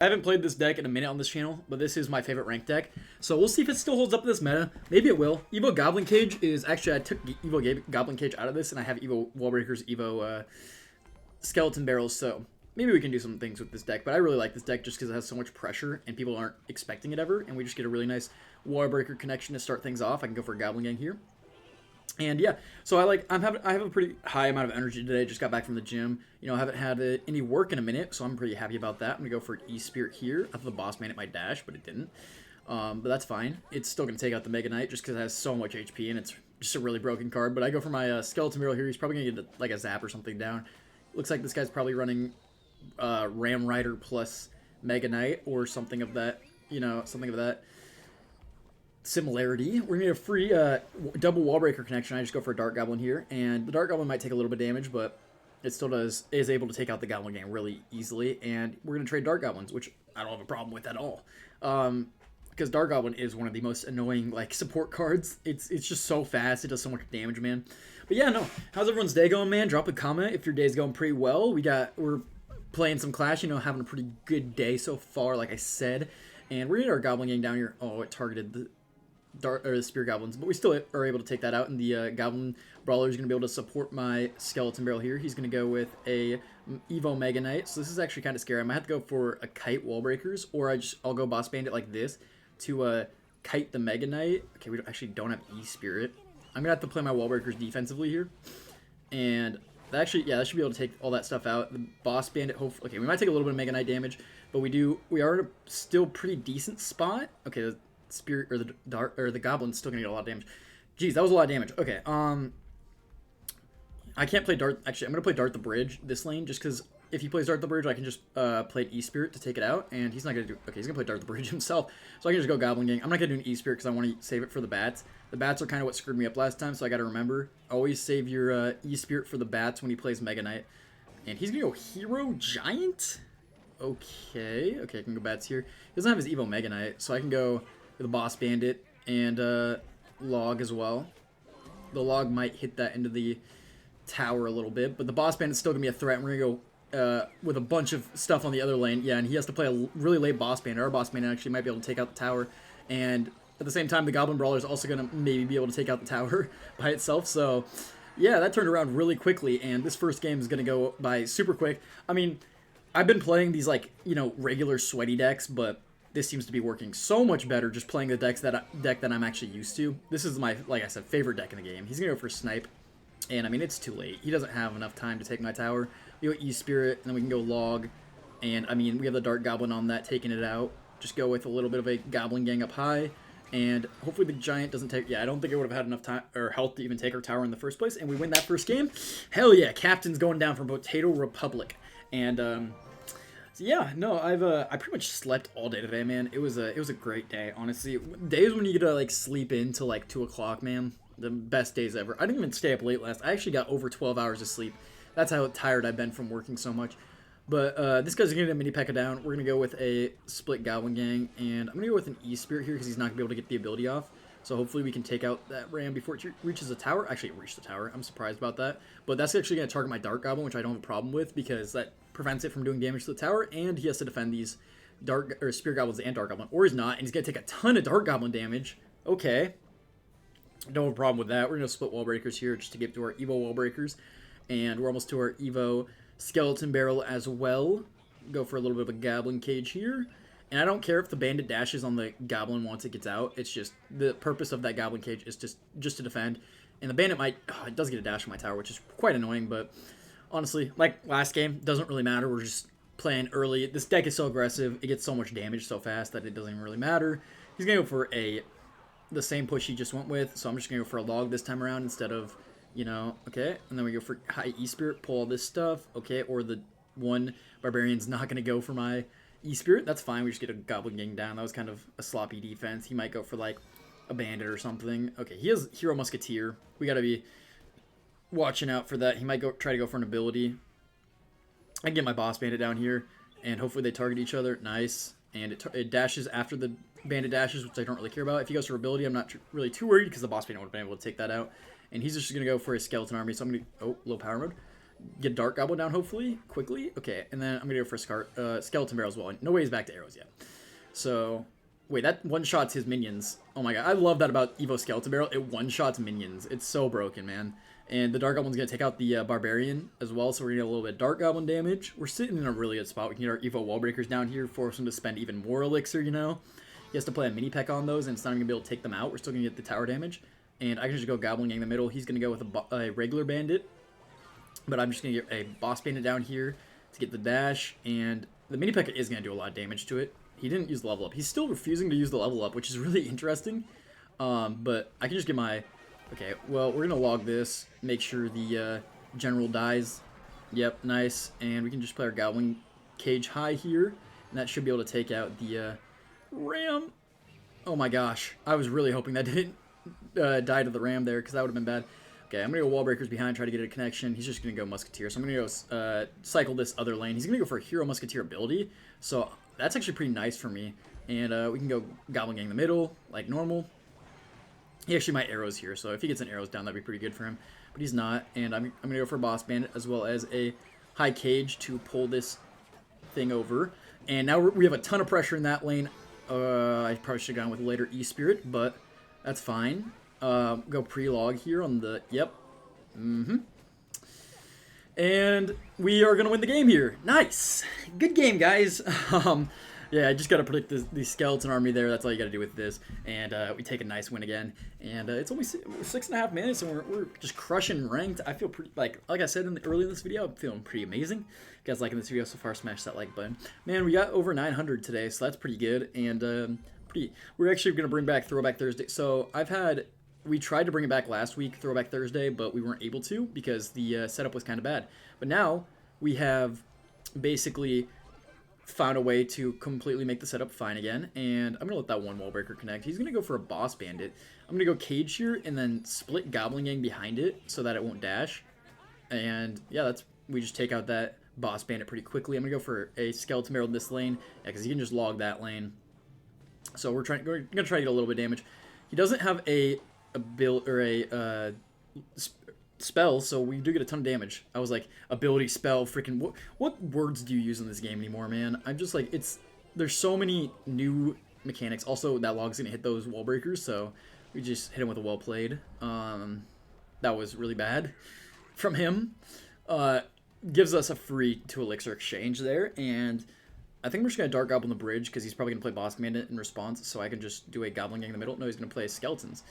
I haven't played this deck in a minute on this channel, but this is my favorite ranked deck. So we'll see if it still holds up to this meta. Maybe it will. Evo Goblin Cage is actually, I took Evo Goblin Cage out of this, and I have Evo Wallbreakers, Evo Skeleton Barrels, so maybe we can do some things with this deck. But I really like this deck just because it has so much pressure, and people aren't expecting it ever, and we just get a really nice Wallbreaker connection to start things off. I can go for a Goblin Gang here. And yeah, so I have a pretty high amount of energy today. Just got back from the gym. You know, I haven't had any work in a minute, so I'm pretty happy about that. I'm gonna go for an E-Spirit here. I thought the boss man it might dash, but it didn't. But that's fine. It's still gonna take out the Mega Knight just because it has so much HP and it's just a really broken card. But I go for my Skeleton Barrel here. He's probably gonna get like a zap or something down. Looks like this guy's probably running Ram Rider plus Mega Knight or something of that. You know, something of that similarity. We're gonna get a free double Wallbreaker connection. I just go for a Dark Goblin here, and the Dark Goblin might take a little bit of damage, but it still is able to take out the Goblin Gang really easily. And we're gonna trade Dark Goblins, which I don't have a problem with at all, because Dark Goblin is one of the most annoying like support cards. It's just so fast. It does so much damage, man. But yeah, no. How's everyone's day going, man? Drop a comment if your day's going pretty well. We're playing some Clash, you know, having a pretty good day so far, like I said. And we're gonna get our Goblin Gang down here. Oh, it targeted the Spear Goblins, but we still are able to take that out, and the Goblin Brawler is going to be able to support my Skeleton Barrel here. He's going to go with a Evo Mega Knight, so this is actually kind of scary. I might have to go for a Kite Wallbreakers, or I'll go Boss Bandit like this to kite the Mega Knight. Okay, we actually don't have E-Spirit. I'm going to have to play my Wallbreakers defensively here, and that should be able to take all that stuff out. The Boss Bandit, hopefully, okay, we might take a little bit of Mega Knight damage, but we are in a still pretty decent spot. Okay, the Spirit or the Goblin's still gonna get a lot of damage. Jeez, that was a lot of damage. Okay, I can't play Dart. Actually, I'm gonna play Dart the Bridge this lane just because if he plays Dart the Bridge, I can just play E-Spirit to take it out, and he's not gonna do. Okay, he's gonna play Dart the Bridge himself, so I can just go Goblin Gang. I'm not gonna do an E-Spirit because I want to save it for the bats. The bats are kind of what screwed me up last time, so I gotta remember always save your E-Spirit for the bats when he plays Mega Knight. And he's gonna go Hero Giant. Okay, I can go bats here. He doesn't have his Evo Mega Knight, so I can go the Boss Bandit and Log as well. The Log might hit that into the tower a little bit, but the Boss Bandit's still gonna be a threat. And we're gonna go with a bunch of stuff on the other lane. Yeah, and he has to play a really late Boss Bandit. Our Boss Bandit actually might be able to take out the tower, and at the same time, the Goblin Brawler is also gonna maybe be able to take out the tower by itself. So yeah, that turned around really quickly, and this first game is gonna go by super quick. I mean, I've been playing these like, you know, regular sweaty decks, but this seems to be working so much better just playing the deck that I'm actually used to. This is my, like I said, favorite deck in the game. He's going to go for Snipe, and I mean, it's too late. He doesn't have enough time to take my tower. We go E-Spirit, and then we can go Log, and I mean, we have the Dark Goblin on that, taking it out. Just go with a little bit of a Goblin Gang up high, and hopefully the Giant doesn't take, yeah, I don't think it would have had enough time or health to even take our tower in the first place, and we win that first game. Hell yeah, Captain's going down for Potato Republic, and yeah, no, I pretty much slept all day today, man. It was a great day, honestly. Days when you get to like sleep in till like 2 o'clock, man. The best days ever. I didn't even stay up late last. I actually got over 12 hours of sleep. That's how tired I've been from working so much. But this guy's gonna get a mini P.E.K.K.A down. We're gonna go with a split Goblin Gang, and I'm gonna go with an E-Spirit here because he's not gonna be able to get the ability off. So hopefully we can take out that Ram before it reaches the tower. Actually, it reached the tower. I'm surprised about that. But that's actually going to target my Dark Goblin, which I don't have a problem with because that prevents it from doing damage to the tower, and he has to defend these Spear Goblins and Dark Goblin. Or he's not, and he's going to take a ton of Dark Goblin damage. Okay. Don't have a problem with that. We're going to split Wall Breakers here just to get to our Evo Wall Breakers. And we're almost to our Evo Skeleton Barrel as well. Go for a little bit of a Goblin Cage here. And I don't care if the Bandit dashes on the Goblin once it gets out. It's just the purpose of that Goblin Cage is just to defend. And the Bandit might, it does get a dash on my tower, which is quite annoying. But honestly, like last game, doesn't really matter. We're just playing early. This deck is so aggressive. It gets so much damage so fast that it doesn't even really matter. He's going to go for the same push he just went with. So I'm just going to go for a Log this time around instead of, you know, okay. And then we go for high E-Spirit, pull all this stuff. Okay, or the one Barbarian's not going to go for my E-Spirit. That's fine. We just get a Goblin Gang down. That was kind of a sloppy defense. He might go for like a Bandit or something. Okay, he has Hero Musketeer. We got to be watching out for that. He might try to go for an ability. I can get my Boss Bandit down here, and hopefully they target each other. Nice. And it dashes after the Bandit dashes, which I don't really care about. If he goes for ability, I'm not really too worried because the Boss Bandit would have been able to take that out. And he's just going to go for his Skeleton Army. So I'm going to... Oh, low power mode. get Dark Goblin down, hopefully, quickly. Okay, and then I'm going to go for Skeleton Barrel as well. No way he's back to arrows yet. So, wait, that one-shots his minions. Oh my god, I love that about Evo Skeleton Barrel. It one-shots minions. It's so broken, man. And the Dark Goblin's going to take out the Barbarian as well, so we're going to get a little bit of Dark Goblin damage. We're sitting in a really good spot. We can get our Evo Wall Breakers down here, force him to spend even more Elixir, you know? He has to play a mini peck on those, and it's not even going to be able to take them out. We're still going to get the tower damage. And I can just go Goblin Gang in the middle. He's going to go with a regular Bandit. But I'm just going to get a Boss Bandit down here to get the dash. And the mini peck is going to do a lot of damage to it. He didn't use the level up. He's still refusing to use the level up, which is really interesting. But I can just get my... Okay, well, we're going to log this. Make sure the general dies. Yep, nice. And we can just play our Goblin Cage high here. And that should be able to take out the Ram. Oh my gosh. I was really hoping that didn't die to the Ram there, because that would have been bad. Okay, I'm going to go Wall Breakers behind, try to get a connection. He's just going to go Musketeer. So I'm going to go cycle this other lane. He's going to go for a Hero Musketeer ability. So that's actually pretty nice for me. And we can go Goblin Gang in the middle, like normal. He actually might arrows here, so if he gets an arrows down, that'd be pretty good for him. But he's not, and I'm going to go for a Boss Bandit as well as a High Cage to pull this thing over. And now we have a ton of pressure in that lane. I probably should have gone with a later E-Spirit, but that's fine. Go pre-log here on the... Yep. And we are going to win the game here. Nice. Good game, guys. Yeah, I just got to predict the skeleton army there. That's all you got to do with this. And we take a nice win again. And it's only 6.5 minutes, and we're just crushing ranked. I feel pretty, like I said early in this video, I'm feeling pretty amazing. If you guys liking this video so far, smash that like button. Man, we got over 900 today, so that's pretty good. And we're actually going to bring back Throwback Thursday. So we tried to bring it back last week, Throwback Thursday, but we weren't able to because the setup was kind of bad. But now we have basically found a way to completely make the setup fine again, and I'm going to let that one Wall Breaker connect. He's going to go for a Boss Bandit. I'm going to go Cage here and then split Goblin Gang behind it so that it won't dash. And yeah, we just take out that Boss Bandit pretty quickly. I'm going to go for a Skeleton Barrel in this lane, because he can just log that lane. So we're going to try to get a little bit of damage. He doesn't have a build or a spell, so we do get a ton of damage. I was like, ability, spell, freaking what words do you use in this game anymore, man? I'm just like, there's so many new mechanics. Also, that log's gonna hit those wall breakers, so we just hit him with a well played. That was really bad from him. Gives us a free 2 elixir exchange there, and I think we're just gonna Dark Goblin the bridge because he's probably gonna play Boss Bandit in response, so I can just do a Goblin Gang in the middle. No, he's gonna play Skeletons.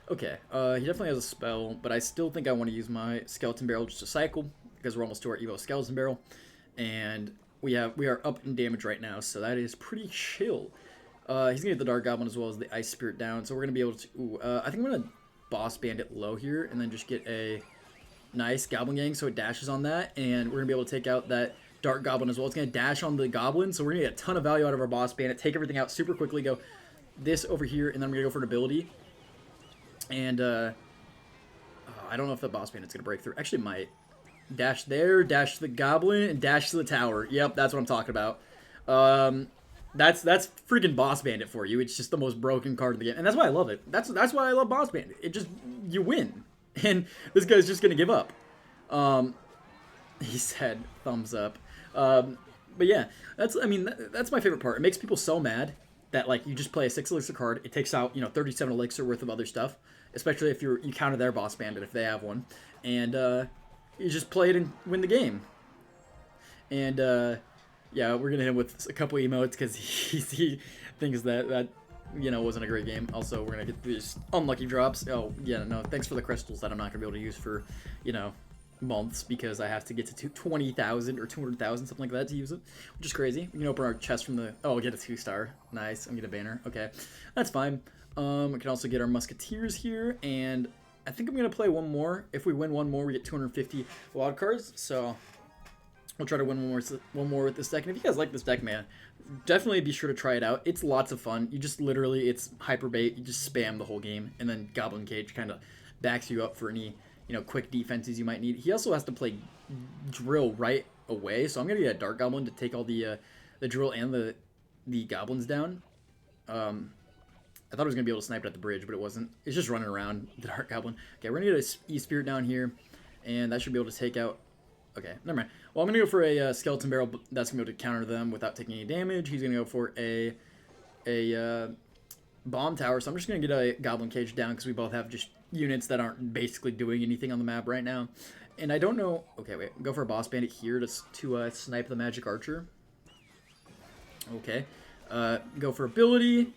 Okay, he definitely has a spell, but I still think I want to use my Skeleton Barrel just to cycle, because we're almost to our Evo Skeleton Barrel, and we are up in damage right now, so that is pretty chill. He's going to get the Dark Goblin as well as the Ice Spirit down, so we're going to be able to... I think I'm going to Boss Bandit low here, and then just get a nice Goblin Gang, so it dashes on that, and we're going to be able to take out that Dark Goblin as well. It's going to dash on the Goblin, so we're going to get a ton of value out of our Boss Bandit, take everything out super quickly, go this over here, and then I'm going to go for an ability. And, I don't know if the Boss Bandit's going to break through. Actually, it might. Dash there, dash to the Goblin, and dash to the tower. Yep, that's what I'm talking about. That's freaking Boss Bandit for you. It's just the most broken card in the game. And that's why I love it. That's why I love Boss Bandit. It just, you win. And this guy's just going to give up. He said, thumbs up. But yeah, that's my favorite part. It makes people so mad that, like, you just play a 6 elixir card. It takes out, 37 elixir worth of other stuff. Especially if you counter their Boss Bandit if they have one. And you just play it and win the game. And yeah, we're going to hit him with a couple emotes because he thinks that wasn't a great game. Also, we're going to get these unlucky drops. Oh, yeah, no, thanks for the crystals that I'm not going to be able to use for, months, because I have to get to 20,000 or 200,000, something like that, to use it, which is crazy. We can open our chest from the... Oh, we'll get a 2-star. Nice. I'm going to get a banner. Okay, that's fine. We can also get our Musketeers here, and I think I'm going to play one more. If we win one more, we get 250 wild cards, so we'll try to win one more with this deck. And if you guys like this deck, man, definitely be sure to try it out. It's lots of fun. You just literally, it's hyper bait. You just spam the whole game, and then Goblin Cage kind of backs you up for any, quick defenses you might need. He also has to play Drill right away, so I'm going to get a Dark Goblin to take all the Drill and the Goblins down. I thought I was going to be able to snipe it at the bridge, but it wasn't. It's just running around, the Dark Goblin. Okay, we're going to get a E-Spirit down here, and that should be able to take out Okay, never mind. Well, I'm gonna go for a skeleton barrel that's gonna be able to counter them without taking any damage. He's gonna go for a bomb tower, so I'm just gonna get a goblin cage down because we both have just units that aren't basically doing anything on the map right now. And I don't know. Okay, wait. Go for a boss bandit here to snipe the magic archer. Okay. Go for ability,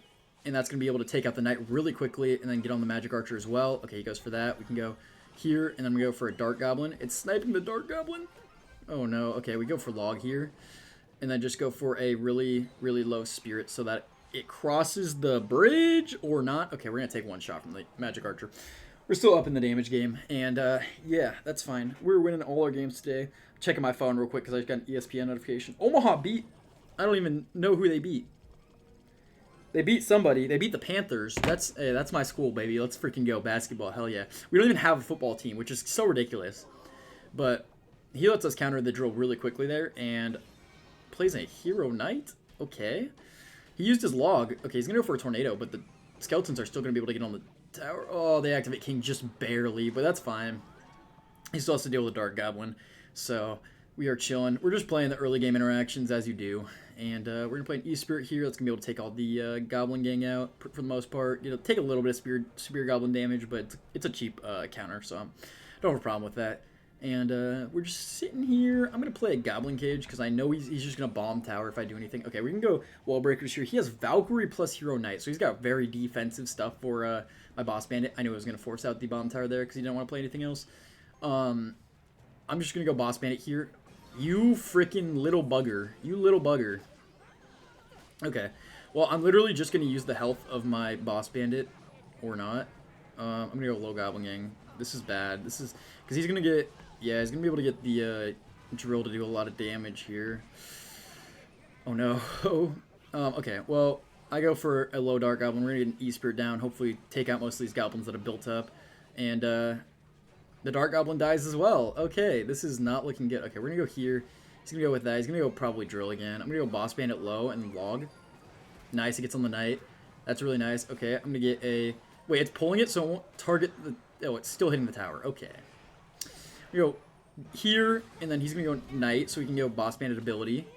and that's gonna be able to take out the knight really quickly, and then get on the magic archer as well. Okay, he goes for that. We can go here, and then we go for a dark goblin. It's sniping the dark goblin. Oh no. Okay, we go for log here, and then just go for a really low spirit so that it crosses the bridge or not. Okay, we're gonna take one shot from the magic archer. We're still up in the damage game, and yeah, that's fine. We're winning all our games today. Checking my phone real quick because I just got an ESPN notification. Omaha beat. I don't even know who they beat. They beat somebody. They beat the Panthers. That's my school, baby. Let's freaking go basketball. Hell yeah. We don't even have a football team, which is so ridiculous. But he lets us counter the drill really quickly there, and plays a hero knight. Okay. He used his log. Okay, he's gonna go for a tornado, but the skeletons are still gonna be able to get on the tower. Oh, they activate king just barely, but that's fine. He still has to deal with the dark goblin, so we are chilling. We're just playing the early game interactions as you do, and we're gonna play an E-Spirit here. That's gonna be able to take all the goblin gang out for the most part. You know, take a little bit of spear goblin damage, but it's a cheap counter, so I don't have a problem with that. And we're just sitting here. I'm going to play a Goblin Cage because I know he's just going to bomb tower if I do anything. Okay, we can go Wall Breakers here. He has Valkyrie plus Hero Knight, so he's got very defensive stuff for my Boss Bandit. I knew I was going to force out the bomb tower there because he didn't want to play anything else. I'm just going to go Boss Bandit here. You freaking little bugger. You little bugger. Okay, well, I'm literally just going to use the health of my Boss Bandit or not. I'm going to go Low Goblin Gang. This is bad. This is because he's going to get... Yeah, he's going to be able to get the drill to do a lot of damage here. Oh, no. Okay, well, I go for a low Dark Goblin. We're going to get an E-Spirit down. Hopefully take out most of these goblins that have built up. And the Dark Goblin dies as well. Okay, this is not looking good. Okay, we're going to go here. He's going to go with that. He's going to go probably drill again. I'm going to go Boss Bandit low and log. Nice, he gets on the knight. That's really nice. Okay, I'm going to get a... Wait, it's pulling it so it won't target the... Oh, it's still hitting the tower. Okay. We go here, and then he's going to go knight, so we can go Boss Bandit ability,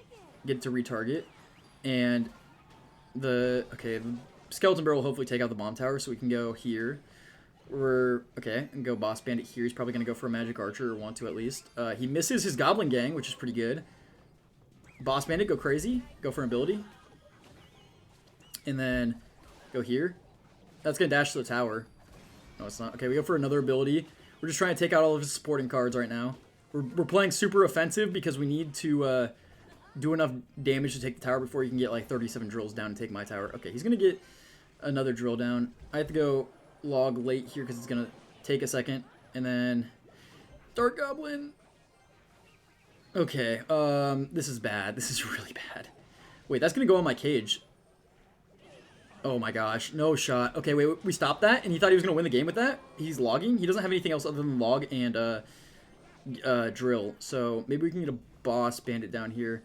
get it to retarget, and the skeleton barrel will hopefully take out the bomb tower, so we can go here. And go Boss Bandit here. He's probably going to go for a magic archer, or want to at least. He misses his goblin gang, which is pretty good. Boss Bandit, go crazy, go for an ability, and then go here. That's going to dash to the tower. No, it's not. Okay, we go for another ability. We're just trying to take out all of his supporting cards right now. We're playing super offensive because we need to do enough damage to take the tower before you can get like 37 drills down and take my tower. Okay, he's going to get another drill down. I have to go log late here because it's going to take a second. And then Dark Goblin. Okay, this is bad. This is really bad. Wait, that's going to go on my cage. Oh my gosh, no shot. Okay, wait, we stopped that, and he thought he was going to win the game with that? He's logging? He doesn't have anything else other than log and drill. So maybe we can get a Boss Bandit down here.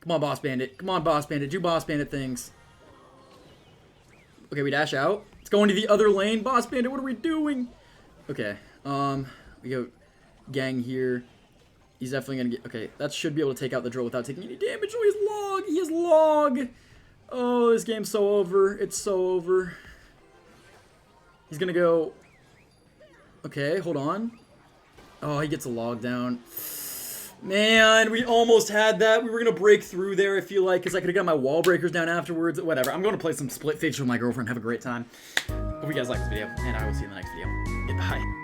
Come on, Boss Bandit. Come on, Boss Bandit. Do Boss Bandit things. Okay, we dash out. It's going to the other lane. Boss Bandit, what are we doing? Okay, we go gang here. He's definitely going to get... Okay, that should be able to take out the drill without taking any damage. Oh, he has log! He has log! Oh, this game's so over. It's so over. He's going to go... Okay, hold on. Oh, he gets a log down. Man, we almost had that. We were going to break through there, I feel like, because I could have got my wall breakers down afterwards. Whatever. I'm going to play some split fiction with my girlfriend. Have a great time. Hope you guys like this video, and I will see you in the next video. Goodbye.